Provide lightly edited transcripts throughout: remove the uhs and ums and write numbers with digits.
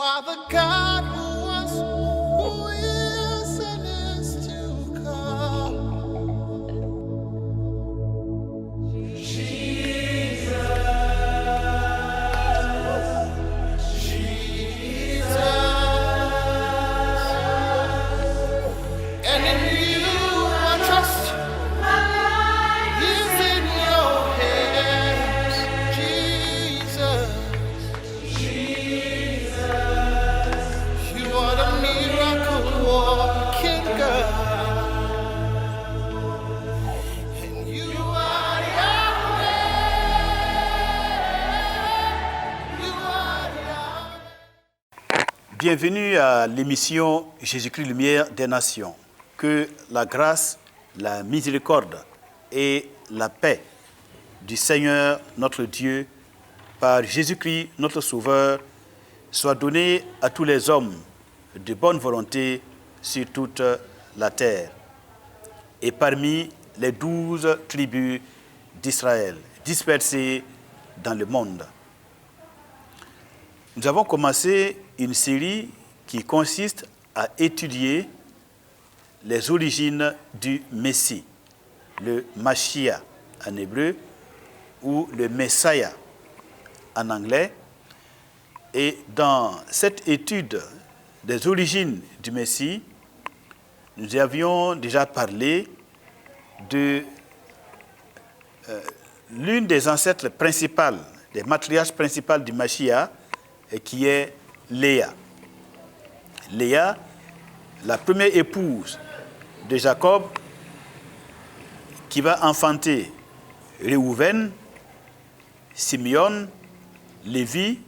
are the God who was, who is, and is to come. And in you I trust. My life is in your hands, Jesus. You are the miracle working God. And you are Yahweh. You are Yahweh. Bienvenue à l'émission Jésus-Christ Lumière des Nations. Que la grâce, la miséricorde et la paix du Seigneur notre Dieu par Jésus-Christ notre Sauveur soient données à tous les hommes de bonne volonté sur toute la terre et parmi les 12 tribus d'Israël dispersées dans le monde. Nous avons commencé une série qui consiste à étudier les origines du Messie, le Mashiach en hébreu ou le Messiah en anglais. Et dans cette étude des origines du Messie, nous avions déjà parlé de l'une des ancêtres principales, des matriarches principales du Mashiach, qui est Léa. Léa, la première épouse de Jacob, qui va enfanter Réhouven, Simeon, Lévi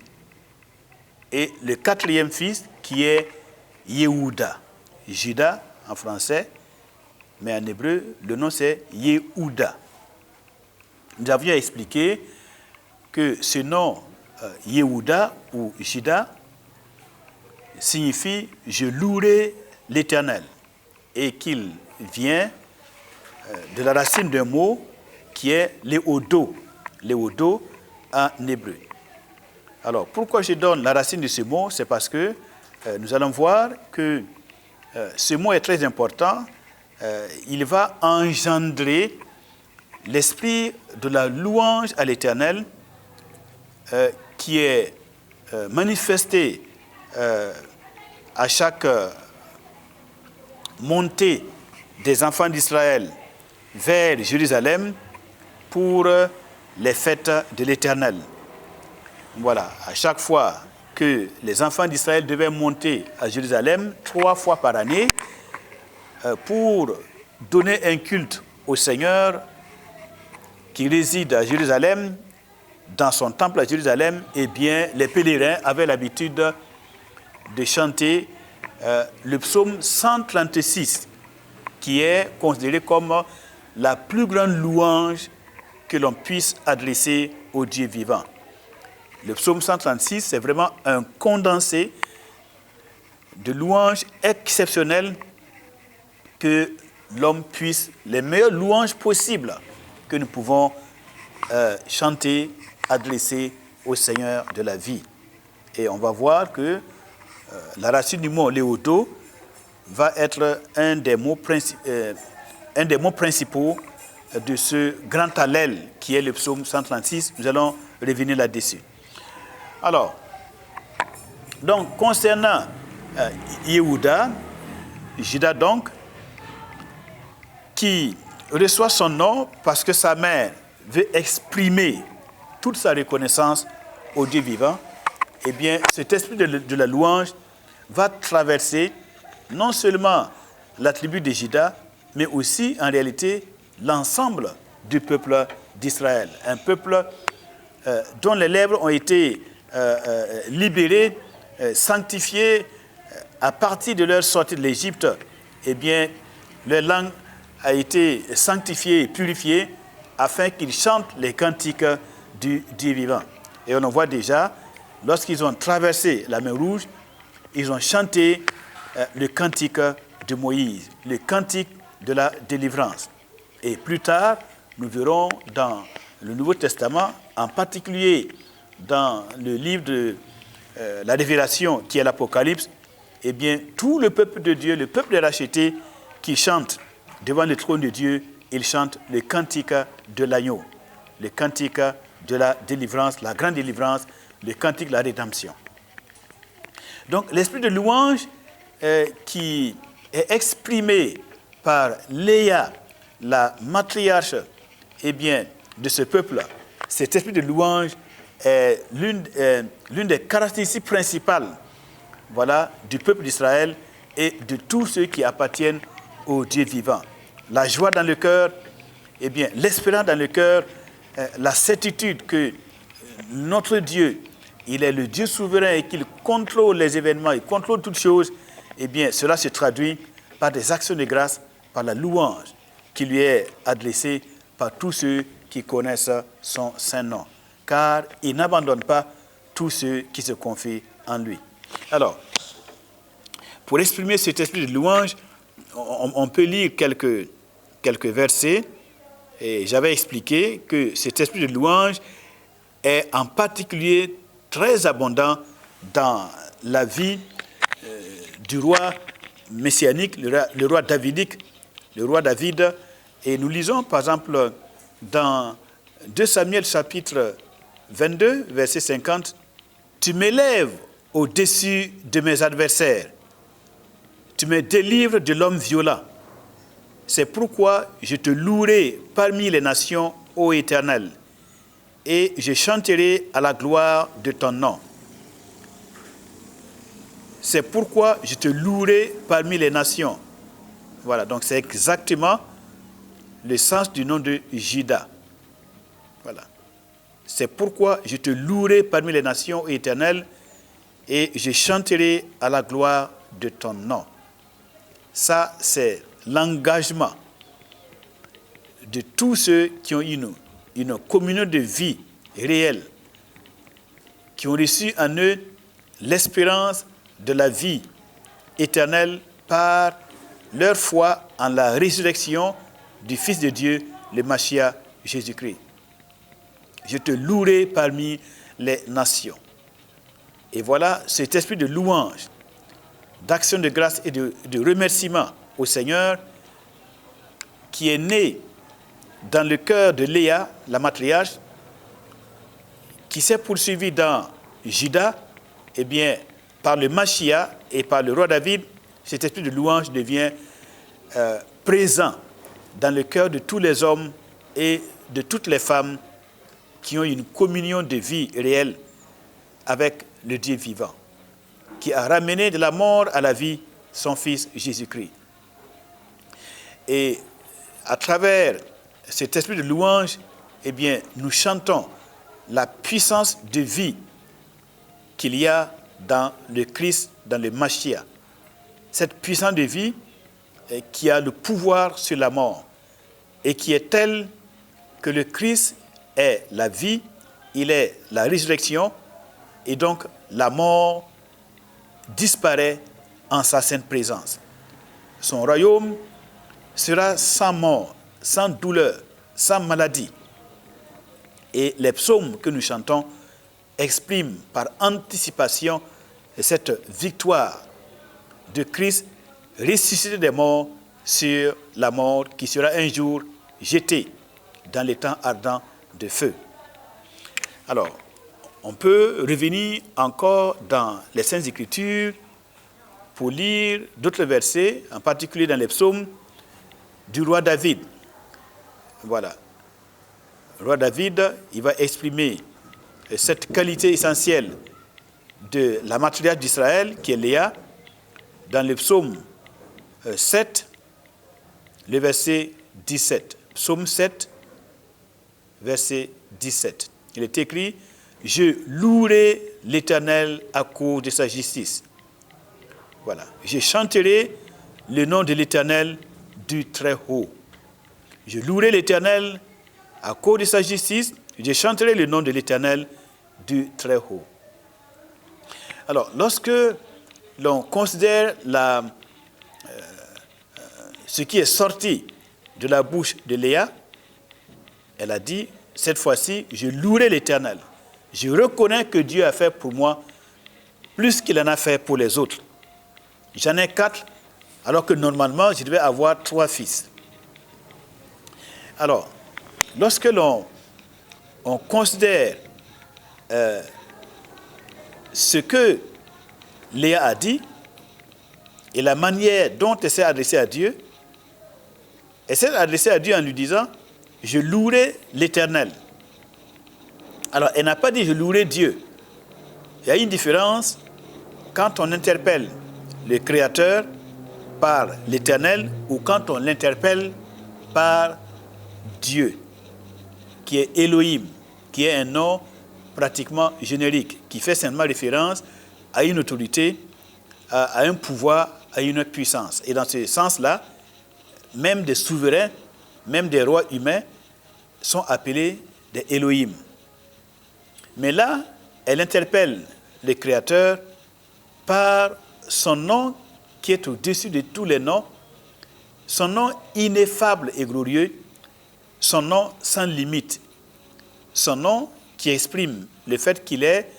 et le quatrième fils qui est Yehuda. Juda en français, mais en hébreu, le nom c'est Yehuda. Nous avions expliqué que ce nom Yehuda ou Juda signifie « je louerai l'Éternel » et qu'il vient de la racine d'un mot qui est léodo, léodo en hébreu. Alors, pourquoi je donne la racine de ce mot? C'est parce que nous allons voir que ce mot est très important. Il va engendrer l'esprit de la louange à l'Éternel qui est manifesté à chaque montée des enfants d'Israël vers Jérusalem pour les fêtes de l'Éternel. Voilà, à chaque fois que les enfants d'Israël devaient monter à Jérusalem 3 fois par année pour donner un culte au Seigneur qui réside à Jérusalem, dans son temple à Jérusalem, eh bien, les pèlerins avaient l'habitude de chanter le psaume 136, qui est considéré comme la plus grande louange que l'on puisse adresser au Dieu vivant. Le psaume 136, c'est vraiment un condensé de louanges exceptionnelles que l'homme puisse, les meilleures louanges possibles que nous pouvons chanter, adresser au Seigneur de la vie. Et on va voir que la racine du mot léodo va être un des mots principaux de ce grand allèle qui est le psaume 136. Nous allons revenir là-dessus. Alors, donc concernant Yehuda, Juda donc, qui reçoit son nom parce que sa mère veut exprimer toute sa reconnaissance au Dieu vivant, eh bien, cet esprit de la louange va traverser non seulement la tribu de Juda, mais aussi, en réalité, l'ensemble du peuple d'Israël. Un peuple dont les lèvres ont été libérées, sanctifiées à partir de leur sortie de l'Égypte. Eh bien, leur langue a été sanctifiée et purifiée afin qu'ils chantent les cantiques du Dieu vivant. Et on en voit déjà, lorsqu'ils ont traversé la mer Rouge, ils ont chanté le cantique de Moïse, le cantique de la délivrance. Et plus tard, nous verrons dans le Nouveau Testament, en particulier dans le livre la révélation qui est l'Apocalypse, eh bien, tout le peuple de Dieu, le peuple des rachetés, qui chante devant le trône de Dieu, il chante le cantique de l'agneau, le cantique de la délivrance, la grande délivrance, le cantique de la rédemption. Donc, l'esprit de louange qui est exprimé par Léa, la matriarche, eh bien, de ce peuple-là, cet esprit de louange est l'une des caractéristiques principales, voilà, du peuple d'Israël et de tous ceux qui appartiennent au Dieu vivant. La joie dans le cœur, eh bien, l'espérance dans le cœur, la certitude que notre Dieu, il est le Dieu souverain et qu'il contrôle les événements, il contrôle toutes choses, eh bien, cela se traduit par des actions de grâce, par la louange qui lui est adressée par tous ceux qui connaissent son saint nom. Car il n'abandonne pas tous ceux qui se confient en lui. Alors, pour exprimer cet esprit de louange, on peut lire quelques versets. Et j'avais expliqué que cet esprit de louange est en particulier très abondant dans la vie du roi messianique, le roi davidique, le roi David. Et nous lisons par exemple dans 2 Samuel chapitre 22, verset 50, « Tu m'élèves au-dessus de mes adversaires, tu me délivres de l'homme violent. C'est pourquoi je te louerai parmi les nations, ô Éternel, et je chanterai à la gloire de ton nom. C'est pourquoi je te louerai parmi les nations. » Voilà, donc c'est exactement le sens du nom de Juda. Voilà. C'est pourquoi je te louerai parmi les nations, Éternel, et je chanterai à la gloire de ton nom. Ça, c'est l'engagement de tous ceux qui ont une communion de vie réelle, qui ont reçu en eux l'espérance de la vie éternelle par leur foi en la résurrection du Fils de Dieu, le Mashiach Jésus-Christ. Je te louerai parmi les nations. Et voilà cet esprit de louange, d'action de grâce et de remerciement au Seigneur qui est né dans le cœur de Léa, la matriarche, qui s'est poursuivi dans Juda, eh bien, par le Mashiach et par le roi David, cet esprit de louange devient présent dans le cœur de tous les hommes et de toutes les femmes qui ont une communion de vie réelle avec le Dieu vivant, qui a ramené de la mort à la vie son Fils Jésus-Christ. Et à travers cet esprit de louange, eh bien, nous chantons la puissance de vie qu'il y a dans le Christ, dans le Mashiach. Cette puissance de vie qui a le pouvoir sur la mort et qui est telle que le Christ est la vie, il est la résurrection et donc la mort disparaît en sa sainte présence. Son royaume sera sans mort, sans douleur, sans maladie. Et les psaumes que nous chantons expriment par anticipation cette victoire de Christ ressuscité des morts sur la mort qui sera un jour jetée dans les temps ardents de feu. Alors, on peut revenir encore dans les Saintes Écritures pour lire d'autres versets, en particulier dans les psaumes du roi David. Voilà. Le roi David, il va exprimer cette qualité essentielle de la matriarche d'Israël, qui est Léa, dans le psaume 7, le verset 17. Psaume 7, verset 17. Il est écrit « Je louerai l'Éternel à cause de sa justice. » Voilà. « Je chanterai le nom de l'Éternel du Très-Haut. » Je louerai l'Éternel à cause de sa justice. Je chanterai le nom de l'Éternel du Très-Haut. Alors, lorsque l'on considère ce qui est sorti de la bouche de Léa, elle a dit, cette fois-ci, je louerai l'Éternel. Je reconnais que Dieu a fait pour moi plus qu'il en a fait pour les autres. J'en ai 4, alors que normalement, je devais avoir 3 fils. Alors, lorsque on considère ce que Léa a dit et la manière dont elle s'est adressée à Dieu, elle s'est adressée à Dieu en lui disant « Je louerai l'Éternel ». Alors, elle n'a pas dit « Je louerai Dieu ». Il y a une différence quand on interpelle le Créateur par l'Éternel ou quand on l'interpelle par Dieu, qui est Elohim, qui est un nom pratiquement générique, qui fait simplement référence à une autorité, à un pouvoir, à une puissance. Et dans ce sens-là, même des souverains, même des rois humains sont appelés des Elohim. Mais là, elle interpelle le Créateur par son nom qui est au-dessus de tous les noms, son nom ineffable et glorieux, son nom sans limite, son nom qui exprime le fait qu'il est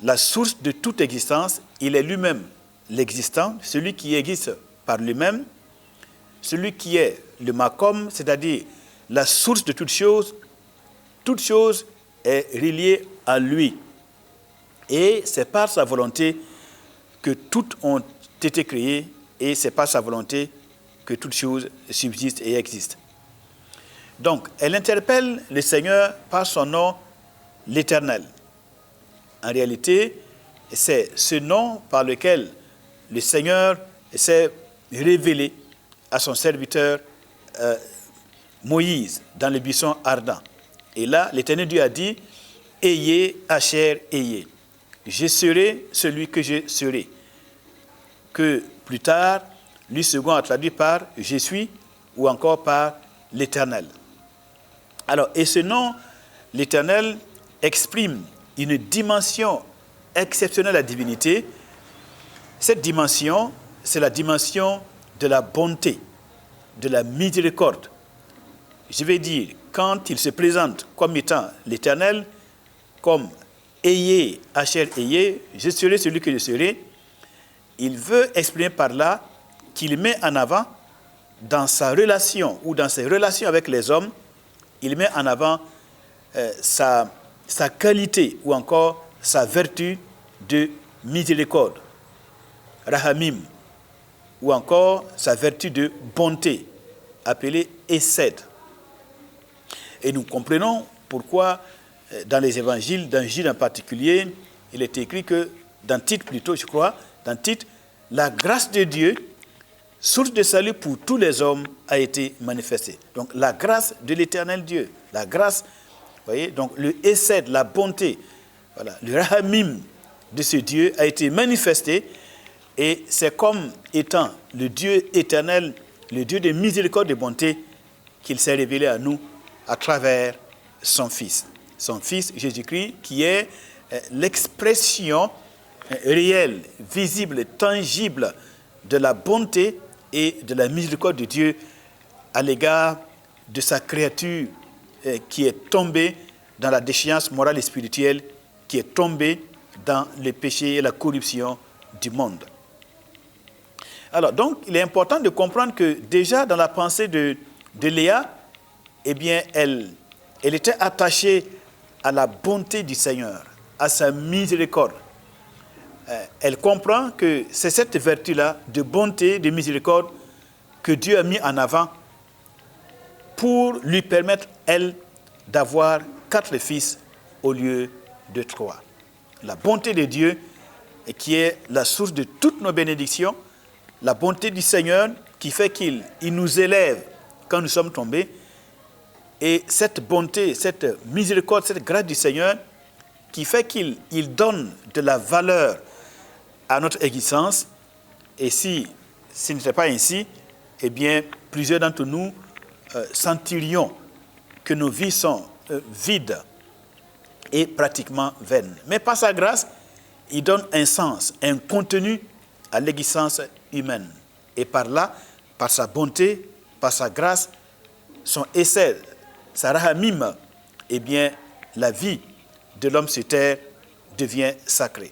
la source de toute existence, il est lui-même l'existant, celui qui existe par lui-même, celui qui est le Makom, c'est-à-dire la source de toute chose est reliée à lui. Et c'est par sa volonté que toutes ont été créées et c'est par sa volonté que toutes choses subsistent et existent. Donc, elle interpelle le Seigneur par son nom, l'Éternel. En réalité, c'est ce nom par lequel le Seigneur s'est révélé à son serviteur Moïse dans le buisson ardent. Et là, l'Éternel Dieu a dit, « Ayez, Asher, ayez. Je serai celui que je serai. » Que plus tard, lui second a traduit par « Je suis » ou encore par « l'Éternel ». Alors, et ce nom, l'Éternel, exprime une dimension exceptionnelle de la divinité. Cette dimension, c'est la dimension de la bonté, de la miséricorde. Je vais dire, quand il se présente comme étant l'Éternel, comme « Ayez, Asher, ayez, je serai celui que je serai », il veut exprimer par là qu'il met en avant dans sa relation ou dans ses relations avec les hommes, il met en avant sa qualité ou encore sa vertu de miséricorde, rahamim, ou encore sa vertu de bonté, appelée Hesed. Et nous comprenons pourquoi dans les évangiles, dans Gilles en particulier, il est écrit que, dans Tite plutôt, je crois, dans Tite, la grâce de Dieu, source de salut pour tous les hommes, a été manifestée. Donc la grâce de l'Éternel Dieu, la grâce, vous voyez, donc le Hesed, la bonté, voilà, le rahamim de ce Dieu a été manifesté et c'est comme étant le Dieu éternel, le Dieu de miséricorde et de bonté qu'il s'est révélé à nous à travers son Fils Jésus-Christ qui est l'expression réelle, visible, tangible de la bonté et de la miséricorde de Dieu à l'égard de sa créature qui est tombée dans la déchéance morale et spirituelle, qui est tombée dans le péché et la corruption du monde. Alors, donc, il est important de comprendre que déjà dans la pensée de Léa, eh bien, elle était attachée à la bonté du Seigneur, à sa miséricorde. Elle comprend que c'est cette vertu-là de bonté, de miséricorde que Dieu a mis en avant pour lui permettre, elle, d'avoir 4 fils au lieu de 3. La bonté de Dieu, qui est la source de toutes nos bénédictions, la bonté du Seigneur qui fait qu'il nous élève quand nous sommes tombés, et cette bonté, cette miséricorde, cette grâce du Seigneur qui fait qu'il donne de la valeur à notre existence. Et si ce n'était pas ainsi, eh bien, plusieurs d'entre nous sentirions que nos vies sont vides et pratiquement vaines. Mais par sa grâce, il donne un sens, un contenu à l'existence humaine. Et par là, par sa bonté, par sa grâce, son essai, sa rahamim, eh bien, la vie de l'homme sur terre devient sacrée.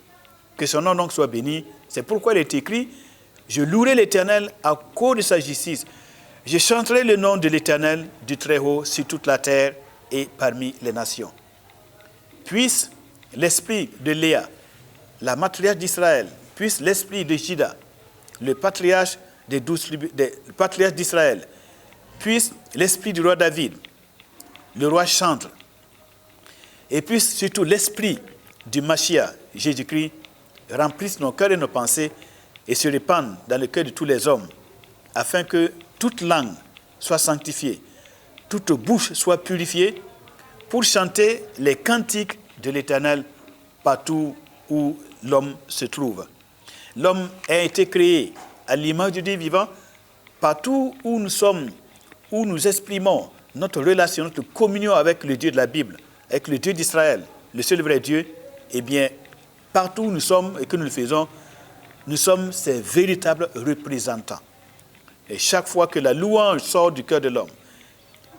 Que son nom donc soit béni. C'est pourquoi il est écrit, je louerai l'Éternel à cause de sa justice. Je chanterai le nom de l'Éternel du Très-Haut sur toute la terre et parmi les nations. Puisse l'esprit de Léa, la matriarche d'Israël, puisse l'esprit de Juda, le patriarche des 12 tribus, le patriarche d'Israël, puisse l'esprit du roi David, le roi chantre, et puisse surtout l'esprit du Mashiach, Jésus-Christ, remplisse nos cœurs et nos pensées et se répande dans le cœur de tous les hommes, afin que toute langue soit sanctifiée, toute bouche soit purifiée, pour chanter les cantiques de l'Éternel partout où l'homme se trouve. L'homme a été créé à l'image du Dieu vivant. Partout où nous sommes, où nous exprimons notre relation, notre communion avec le Dieu de la Bible, avec le Dieu d'Israël, le seul vrai Dieu, eh bien, partout où nous sommes et que nous le faisons, nous sommes ses véritables représentants. Et chaque fois que la louange sort du cœur de l'homme,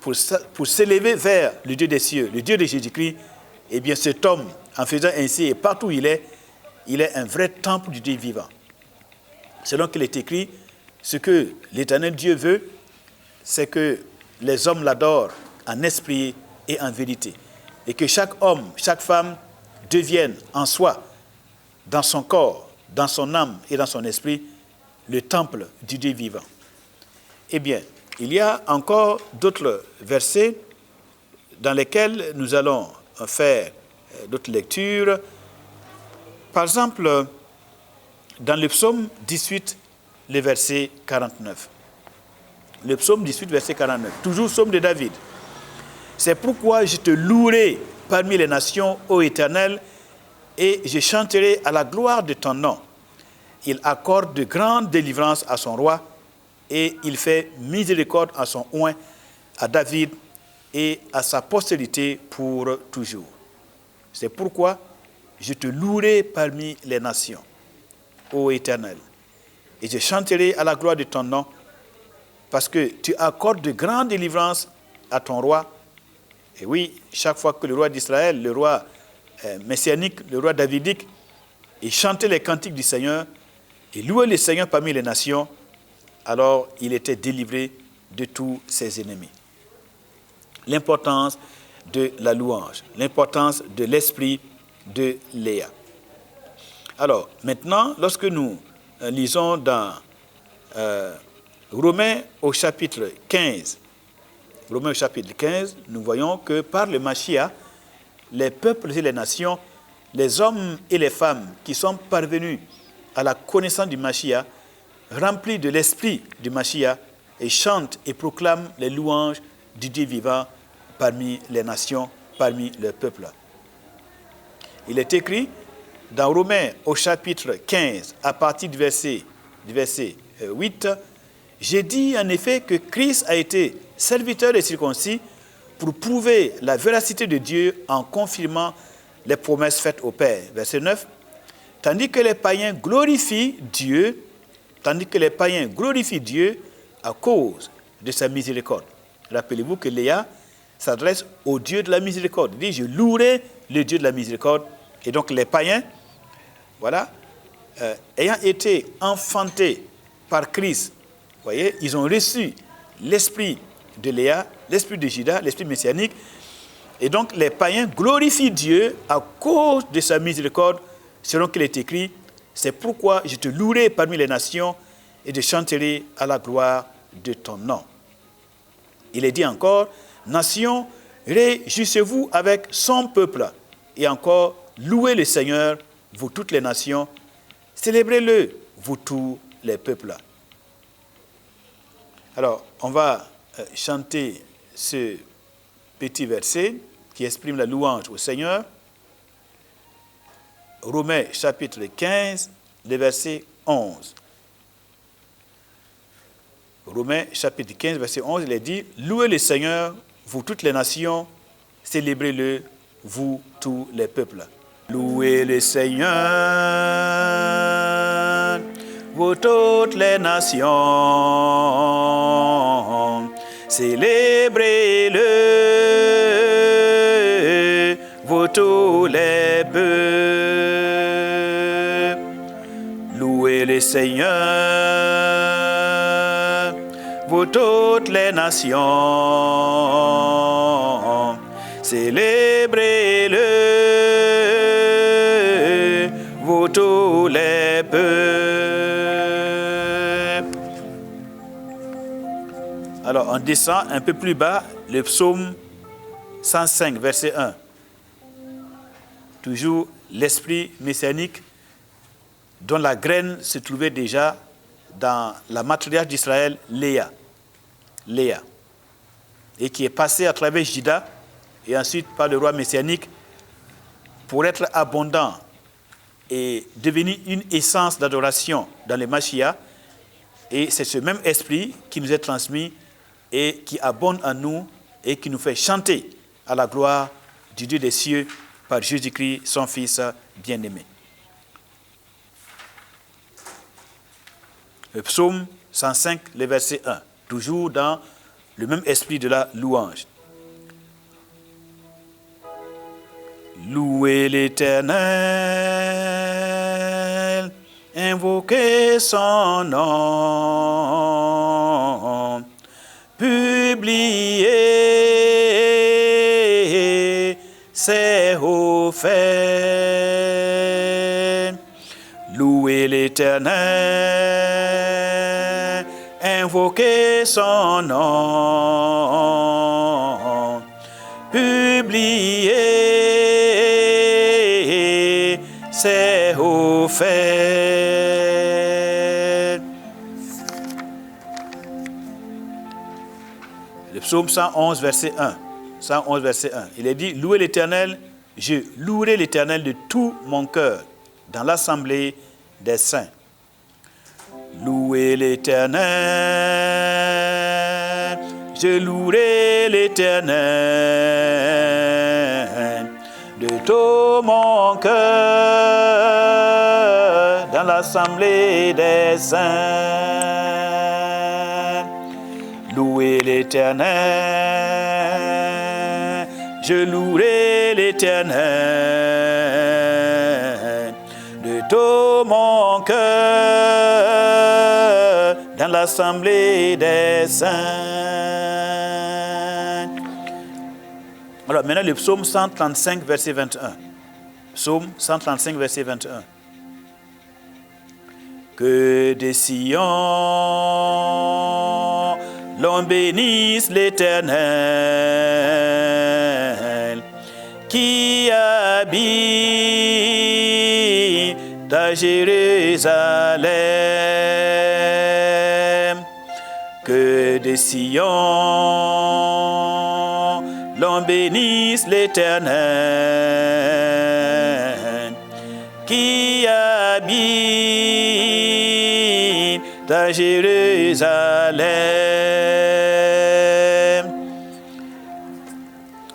pour s'élever vers le Dieu des cieux, le Dieu de Jésus-Christ, eh bien cet homme, en faisant ainsi, et partout où il est un vrai temple du Dieu vivant. Selon qu'il est écrit, ce que l'Éternel Dieu veut, c'est que les hommes l'adorent en esprit et en vérité. Et que chaque homme, chaque femme devienne en soi, dans son corps, dans son âme et dans son esprit, le temple du Dieu vivant. Eh bien, il y a encore d'autres versets dans lesquels nous allons faire d'autres lectures. Par exemple, dans le psaume 18, le verset 49. Le psaume 18, verset 49. Toujours psaume de David. C'est pourquoi je te louerai parmi les nations, ô Éternel, et je chanterai à la gloire de ton nom. Il accorde de grandes délivrances à son roi, et il fait miséricorde à son oint, à David et à sa postérité pour toujours. C'est pourquoi je te louerai parmi les nations, ô Éternel, et je chanterai à la gloire de ton nom, parce que tu accordes de grandes délivrances à ton roi. Et oui, chaque fois que le roi d'Israël, le roi messianique, le roi davidique, il chantait les cantiques du Seigneur, et louait le Seigneur parmi les nations, alors il était délivré de tous ses ennemis. L'importance de la louange, l'importance de l'esprit de Léa. Alors, maintenant, lorsque nous lisons dans Romains au chapitre 15, nous voyons que par le Mashiach, les peuples et les nations, les hommes et les femmes qui sont parvenus à la connaissance du Mashiach, remplis de l'esprit du Mashiach, et chantent et proclament les louanges du Dieu vivant parmi les nations, parmi le peuple. Il est écrit dans Romains au chapitre 15, à partir du verset 8, « J'ai dit en effet que Christ a été serviteur des circoncis pour prouver la véracité de Dieu en confirmant les promesses faites au Père. » Verset 9, « Tandis que les païens glorifient Dieu à cause de sa miséricorde. » Rappelez-vous que Léa s'adresse au Dieu de la miséricorde. Il dit, je louerai le Dieu de la miséricorde. Et donc les païens, voilà, ayant été enfantés par Christ, vous voyez, ils ont reçu l'esprit de Léa, l'esprit de Juda, l'esprit messianique. Et donc les païens glorifient Dieu à cause de sa miséricorde, selon qu'il est écrit, c'est pourquoi je te louerai parmi les nations et je chanterai à la gloire de ton nom. Il est dit encore, nations, réjouissez-vous avec son peuple. Et encore, louez le Seigneur, vous toutes les nations, célébrez-le, vous tous les peuples. Alors, on va chanter ce petit verset qui exprime la louange au Seigneur. Romains chapitre 15, le verset 11. Romains chapitre 15, verset 11, il est dit, « Louez le Seigneur, vous toutes les nations, célébrez-le, vous tous les peuples. » Louez le Seigneur, vous toutes les nations, célébrez-le, vous tous les peuples. Louez le Seigneur, vous toutes les nations, célébrez-le, vous tous les peuples. Alors on descend un peu plus bas, le psaume 105, verset 1. Toujours l'esprit messianique dont la graine se trouvait déjà dans la matriarche d'Israël, Léa, et qui est passée à travers Juda et ensuite par le roi messianique pour être abondant et devenir une essence d'adoration dans les Mashiach. Et c'est ce même esprit qui nous est transmis et qui abonde en nous et qui nous fait chanter à la gloire du Dieu des cieux par Jésus-Christ, son Fils bien-aimé. Le psaume 105, le verset 1, toujours dans le même esprit de la louange. Louez l'Éternel, invoquez son nom, publiez ses hauts faits. Louez l'Éternel, invoquez son nom, publiez ses hauts faits. Le psaume 111, verset 1. 111, verset 1. Il est dit, louez l'Éternel, je louerai l'Éternel de tout mon cœur dans l'assemblée des saints. Louez l'Éternel, je louerai l'Éternel de tout mon cœur dans l'assemblée des saints. Louez l'Éternel, je louerai l'Éternel de tout mon cœur dans l'assemblée des saints. Alors maintenant le psaume 135, verset 21. Psaume 135, verset 21. Que de Sion l'on bénisse l'Éternel, qui habite à Jérusalem. Que de Sion l'on bénisse l'Éternel, qui habite à Jérusalem.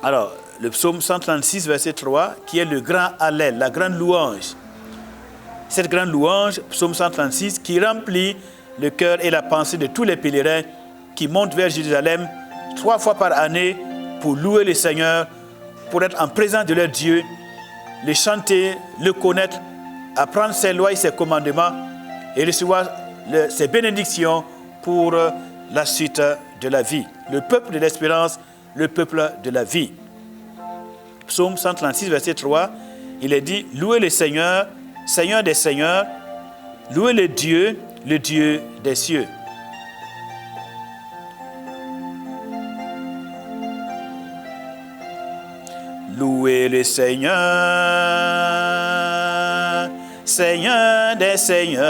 Alors, le psaume 136, verset 3, qui est le grand Hallel, la grande louange. Cette grande louange, psaume 136, qui remplit le cœur et la pensée de tous les pèlerins qui montent vers Jérusalem 3 fois par année pour louer le Seigneur, pour être en présence de leur Dieu, le chanter, le connaître, apprendre ses lois et ses commandements et recevoir ses bénédictions pour la suite de la vie. Le peuple de l'espérance, le peuple de la vie. Psaume 136, verset 3, il est dit, louez le Seigneur, Seigneur des seigneurs, louez le Dieu des cieux. Louez le Seigneur, Seigneur des seigneurs,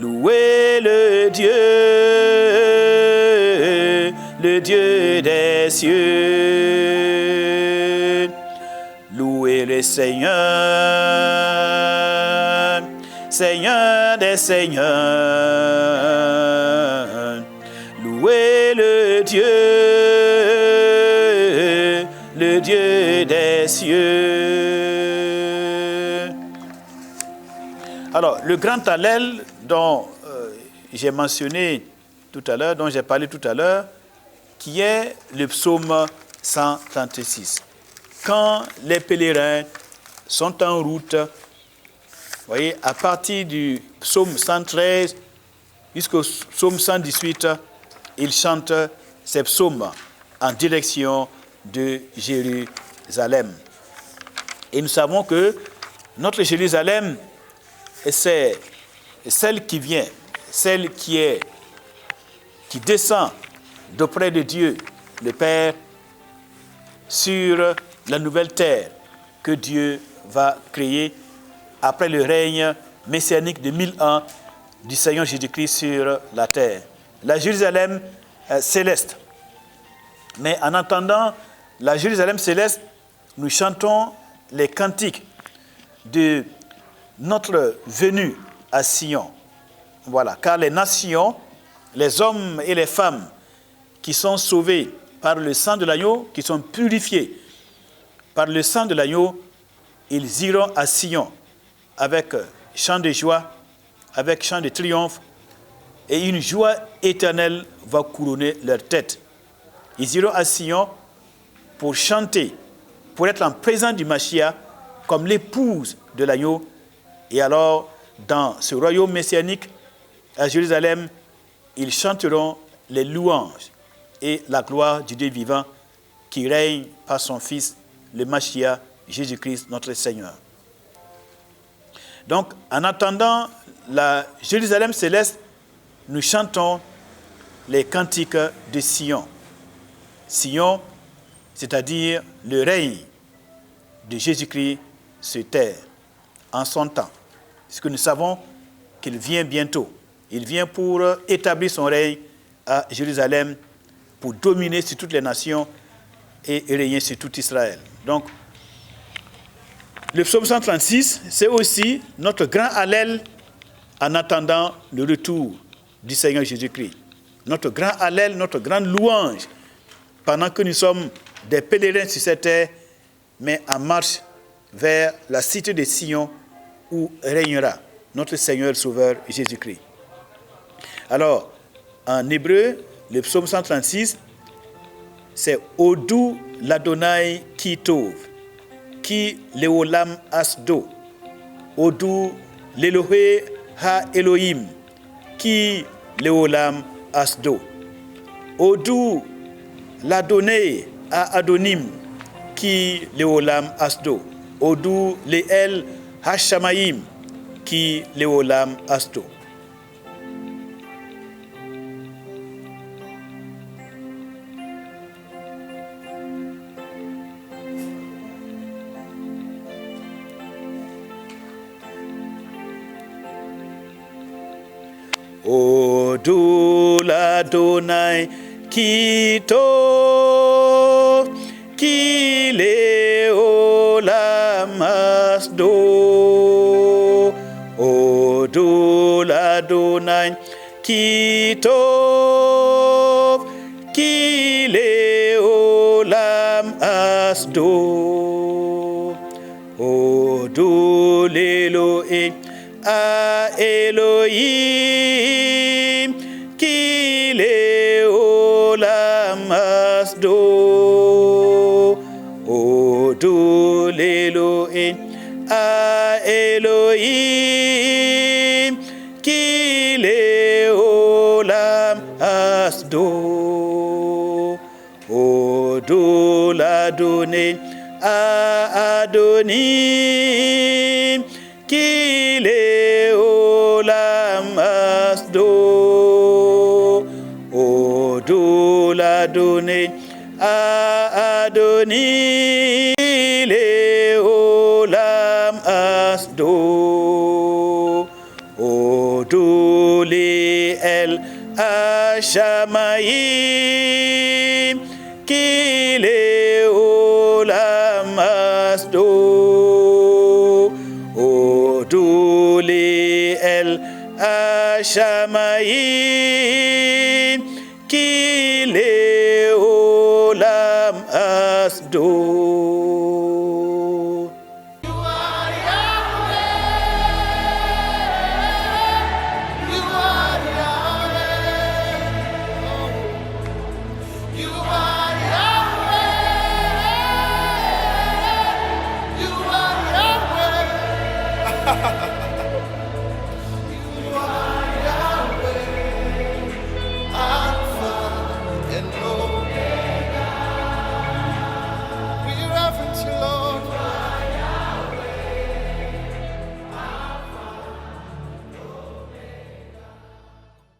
louez le Dieu des cieux. Louez le Seigneur, Seigneur des seigneurs, louez le Dieu des cieux. Alors, le grand Hallel dont j'ai mentionné tout à l'heure, dont j'ai parlé tout à l'heure, qui est le psaume 136. Quand les pèlerins sont en route voyez, à partir du psaume 113 jusqu'au psaume 118, il chante ces psaumes en direction de Jérusalem. Et nous savons que notre Jérusalem, c'est celle qui vient, celle qui descend d'auprès de Dieu, le Père, sur la nouvelle terre que Dieu va créer après le règne messianique de 1000 ans du Seigneur Jésus-Christ sur la terre. La Jérusalem céleste. Mais en entendant la Jérusalem céleste, nous chantons les cantiques de notre venue à Sion. Voilà, car les nations, les hommes et les femmes qui sont sauvés par le sang de l'agneau, qui sont purifiés par le sang de l'agneau, ils iront à Sion avec chant de joie, avec chant de triomphe, et une joie éternelle va couronner leur tête. Ils iront à Sion pour chanter, pour être en présence du Mashiach comme l'épouse de l'agneau. Et alors, dans ce royaume messianique, à Jérusalem, ils chanteront les louanges et la gloire du Dieu vivant qui règne par son Fils, le Mashiach, Jésus-Christ, notre Seigneur. Donc, en attendant la Jérusalem céleste, nous chantons les cantiques de Sion. Sion, c'est-à-dire le règne de Jésus-Christ sur terre, en son temps. Parce que nous savons qu'il vient bientôt. Il vient pour établir son règne à Jérusalem, pour dominer sur toutes les nations et régner sur tout Israël. Donc, le psaume 136, c'est aussi notre grand hallel en attendant le retour du Seigneur Jésus-Christ. Notre grand hallel, notre grande louange, pendant que nous sommes des pèlerins sur cette terre, mais en marche vers la cité de Sion où régnera notre Seigneur Sauveur Jésus-Christ. Alors, en hébreu, le psaume 136, c'est Odou l'Adonai ki tov, ki leolam asdo, Odou l'Elohe ha Elohim, ki leolam asdo, Odou l'Adonai ha Adonim, ki leolam asdo, Odou l'El ha Shamayim, ki leolam asdo. Odou l'Adonai ki tov, ki leolam asdo. Odou l'Adonai ki tov, ki leolam asdo. Odou l'Elohim a Elohim, ki leolam asdo. Odou l'Elohim a Elohim, ki leolam asdo. Odou l'Adonai a Adonim, ki leolam asdo. Odou l'Adonai a Adonim, ki leolam asdo. Odou l'El a Shamayim, ki leolam asdo. Odou l'El a Shamayim, ki leolam asdo.